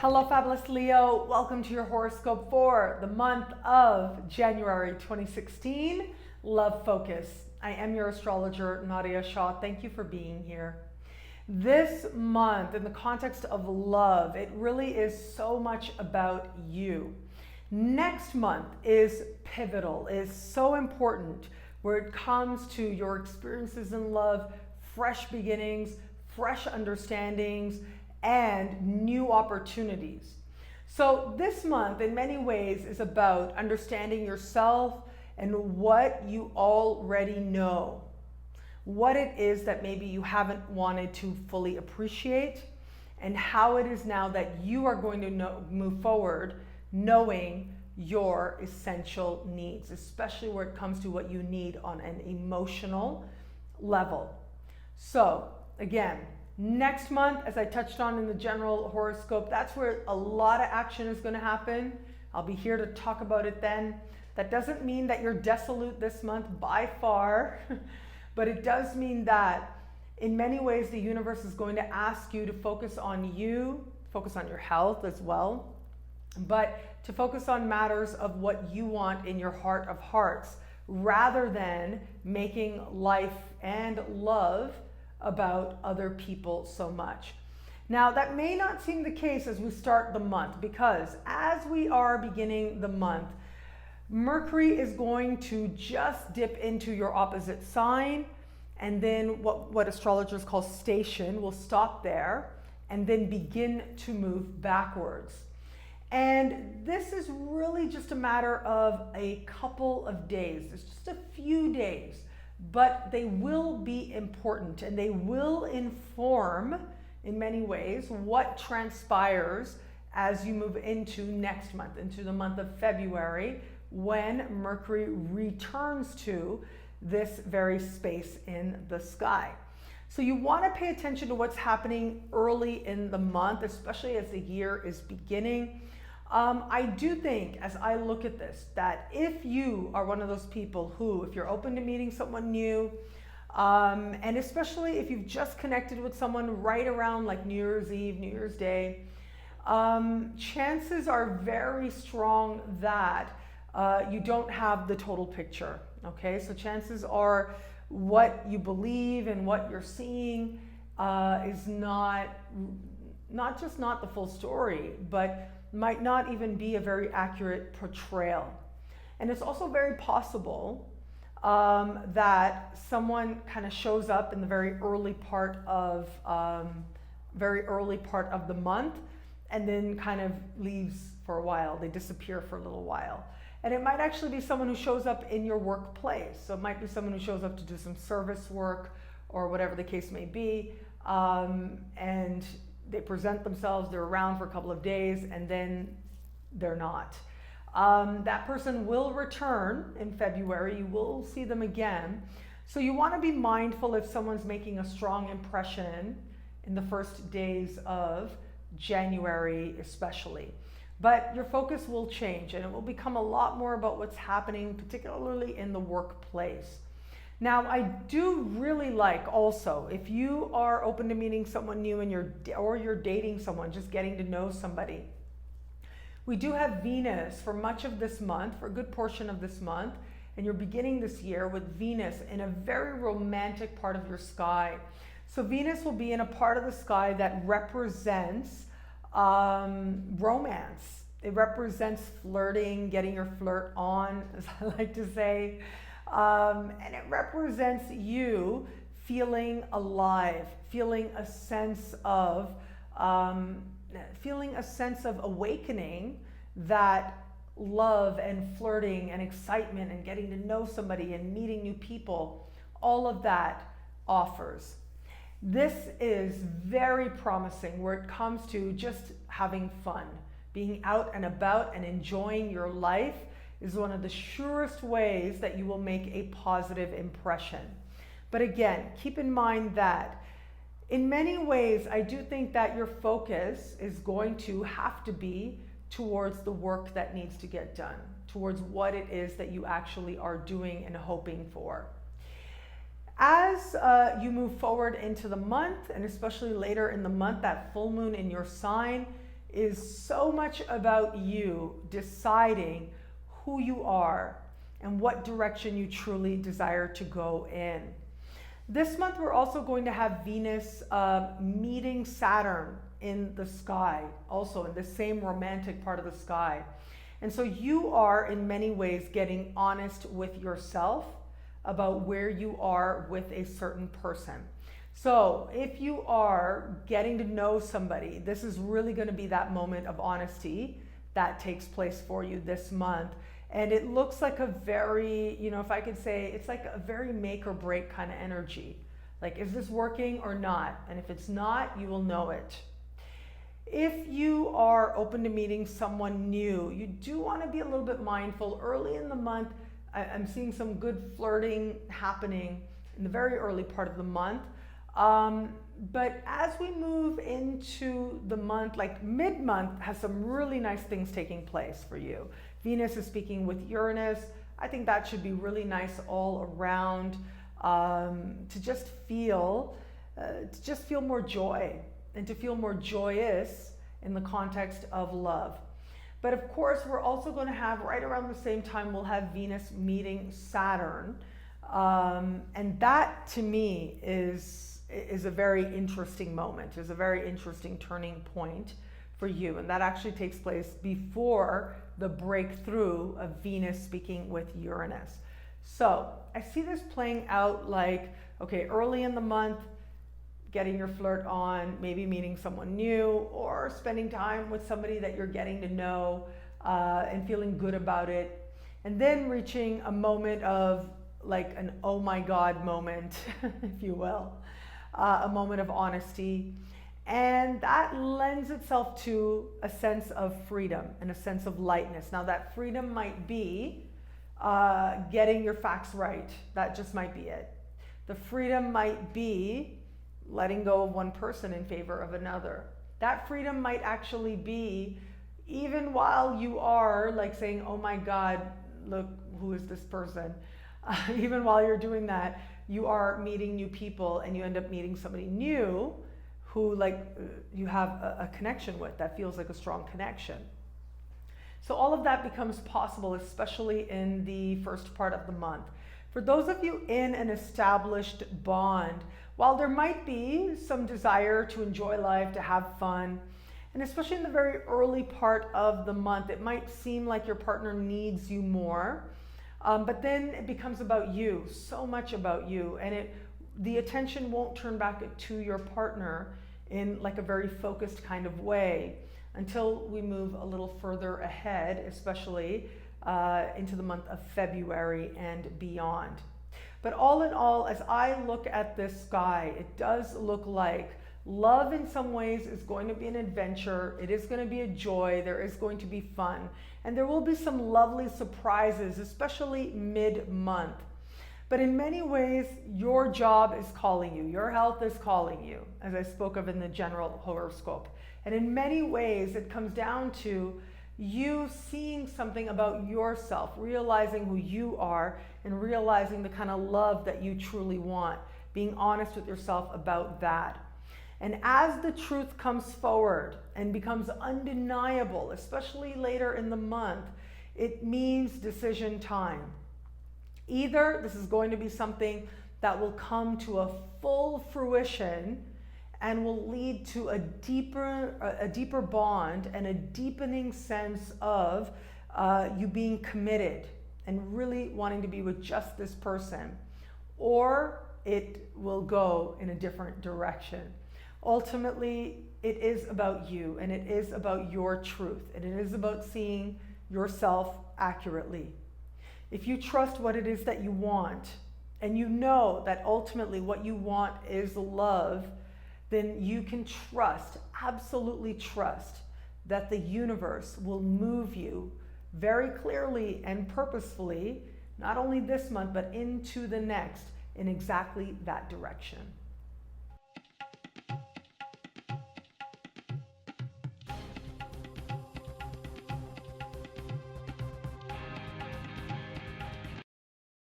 Hello, fabulous Leo. Welcome to your horoscope for the month of January 2016. Love focus. I am your astrologer, Nadiya Shah. Thank you for being here. This month, in the context of love, it really is so much about you. Next month is pivotal, is so important where it comes to your experiences in love, fresh beginnings, fresh understandings, and new opportunities. So this month in many ways is about understanding yourself and what you already know, what it is that maybe you haven't wanted to fully appreciate, and how it is now that you are going to move forward knowing your essential needs, especially where it comes to what you need on an emotional level. So again, next month, as I touched on in the general horoscope, that's where a lot of action is going to happen. I'll be here to talk about it then. That doesn't mean that you're dissolute this month by far, but it does mean that in many ways the universe is going to ask you to focus on you, focus on your health as well, but to focus on matters of what you want in your heart of hearts, rather than making life and love about other people so much. Now, that may not seem the case as we start the month, because as we are beginning the month, Mercury is going to just dip into your opposite sign, and then what astrologers call station will stop there and then begin to move backwards. And this is really just a matter of a couple of days. It's just a few days, but they will be important and they will inform in many ways what transpires as you move into next month, into the month of February, when Mercury returns to this very space in the sky. So you want to pay attention to what's happening early in the month, especially as the year is beginning. I do think, as I look at this, that if you are one of those people who, if you're open to meeting someone new, and especially if you've just connected with someone right around like New Year's Eve, New Year's Day, chances are very strong that you don't have the total picture, okay? So chances are what you believe and what you're seeing is not just not the full story, but might not even be a very accurate portrayal. And it's also very possible that someone kind of shows up in the very early part of the month and then kind of leaves for a while. They disappear for a little while. And it might actually be someone who shows up in your workplace. So it might be someone who shows up to do some service work or whatever the case may be. And they present themselves, they're around for a couple of days, and then they're not. That person will return in February. You will see them again. So you want to be mindful if someone's making a strong impression in the first days of January especially. But your focus will change and it will become a lot more about what's happening, particularly in the workplace. Now, I do really like also, if you are open to meeting someone new and you're dating someone, just getting to know somebody, we do have Venus for much of this month, for a good portion of this month, and you're beginning this year with Venus in a very romantic part of your sky. So Venus will be in a part of the sky that represents romance. It represents flirting, getting your flirt on, as I like to say. And it represents you feeling alive, feeling a sense of awakening that love and flirting and excitement and getting to know somebody and meeting new people, all of that offers. This is very promising where it comes to just having fun, being out and about and enjoying your life is one of the surest ways that you will make a positive impression. But again, keep in mind that in many ways, I do think that your focus is going to have to be towards the work that needs to get done, towards what it is that you actually are doing and hoping for. As you move forward into the month, and especially later in the month, that full moon in your sign is so much about you deciding who you are and what direction you truly desire to go in. This month, we're also going to have Venus meeting Saturn in the sky, also in the same romantic part of the sky. And so you are, in many ways, getting honest with yourself about where you are with a certain person. So if you are getting to know somebody, this is really going to be that moment of honesty that takes place for you this month. And it looks like a very, if I could say, it's like a very make or break kind of energy. Like, is this working or not? And if it's not, you will know it. If you are open to meeting someone new, you do want to be a little bit mindful. Early in the month, I'm seeing some good flirting happening in the very early part of the month. But as we move into the month, like mid-month has some really nice things taking place for you. Venus is speaking with Uranus. I think that should be really nice all around, to just feel more joy and to feel more joyous in the context of love. But of course, we're also going to have, right around the same time, we'll have Venus meeting Saturn. And that, to me, is a very interesting moment, is a very interesting turning point for you. And that actually takes place before the breakthrough of Venus speaking with Uranus. So I see this playing out like, okay, early in the month, getting your flirt on, maybe meeting someone new, or spending time with somebody that you're getting to know and feeling good about it. And then reaching a moment of like an oh my God moment, if you will, a moment of honesty. And that lends itself to a sense of freedom and a sense of lightness. Now that freedom might be getting your facts right. That just might be it. The freedom might be letting go of one person in favor of another. That freedom might actually be, even while you are like saying, oh my God, look, who is this person? Even while you're doing that, you are meeting new people and you end up meeting somebody new who you have a connection with that feels like a strong connection. So all of that becomes possible, especially in the first part of the month. For those of you in an established bond, while there might be some desire to enjoy life, to have fun, and especially in the very early part of the month, it might seem like your partner needs you more, but then it becomes about you, so much about you, and the attention won't turn back to your partner in like a very focused kind of way until we move a little further ahead, especially into the month of February and beyond. But all in all, as I look at this sky, it does look like love in some ways is going to be an adventure. It is going to be a joy. There is going to be fun. And there will be some lovely surprises, especially mid-month. But in many ways, your job is calling you. Your health is calling you, as I spoke of in the general horoscope. And in many ways, it comes down to you seeing something about yourself, realizing who you are, and realizing the kind of love that you truly want, being honest with yourself about that. And as the truth comes forward and becomes undeniable, especially later in the month, it means decision time. Either this is going to be something that will come to a full fruition and will lead to a deeper bond and a deepening sense of you being committed and really wanting to be with just this person, or it will go in a different direction. Ultimately, it is about you, and it is about your truth, and it is about seeing yourself accurately. If you trust what it is that you want, and you know that ultimately what you want is love, then you can trust, absolutely trust, that the universe will move you very clearly and purposefully, not only this month, but into the next, in exactly that direction.